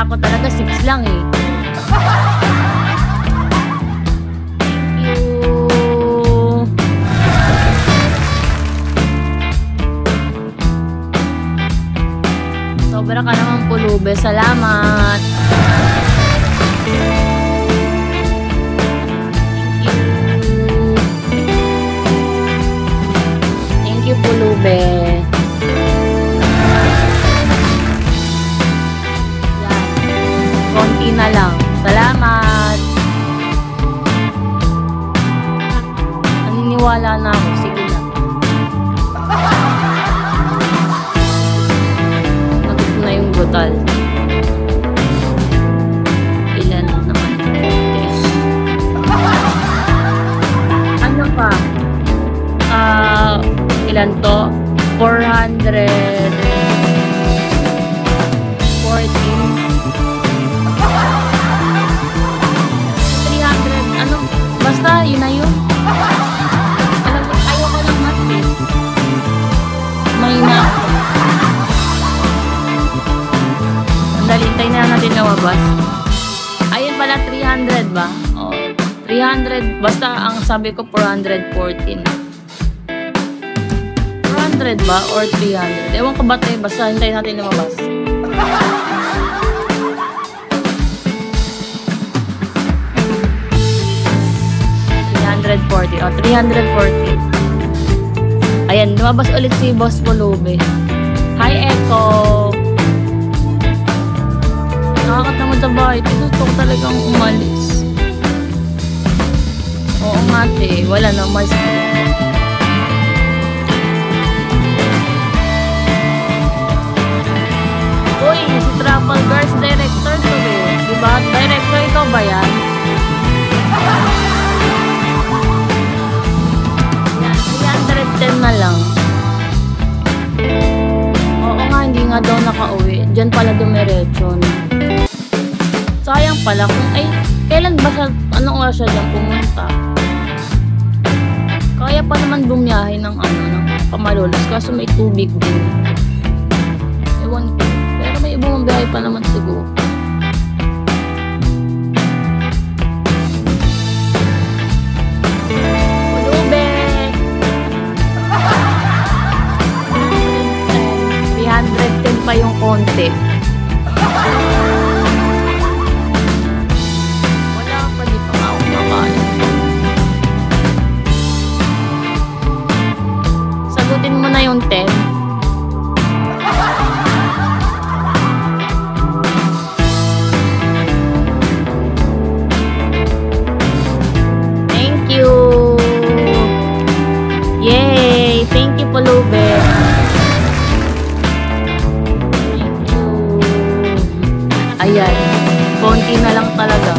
Akala ko talaga 6 lang eh. Thank you. Sobra ka naman pulube. Salamat. Thank you, pulube. Konti na lang. Salamat. Naniniwala na ako. Sige na. Nagot na yung butal. Ilan naman? Ano pa? Ilan to? 414. Basta, yun na yun. Alam ko, ayoko lang math eh. Mahina ako. Sandali, hintay na natin lumabas. Ayun pala, 300 ba? Oh, 300. Basta, ang sabi ko, 414. 400 ba? Or 300? Ewan ko ba tayo? Basta, hintay natin lumabas. 340. O, 340. Ayan, lumabas ulit si Boss Pulube. Hi, Echo! Nakakatamad na ba? Gusto ko talagang umalis. Oo nga, te. Wala na, umalis. Uy, si Trafalgar's director to eh. Diba? Director, ikaw ba yan? 10 na lang. Oo nga, hindi nga daw nakauwi. Diyan pala dumiretso. Sayang pala kung, ay, kailan ba siya, anong oras siya dyan pumunta? Kaya pa naman bumiyahe ng ng Pamalulas, kaso may tubig din. Ewan ko. Pero may ibang biyahe pa naman siguro. Pa yung konti. Wala pa, di pa nga ako makain. Sagutin mo na yung 10. Thank you. Yay! Thank you, Pulube. Ayan, konti na lang talaga.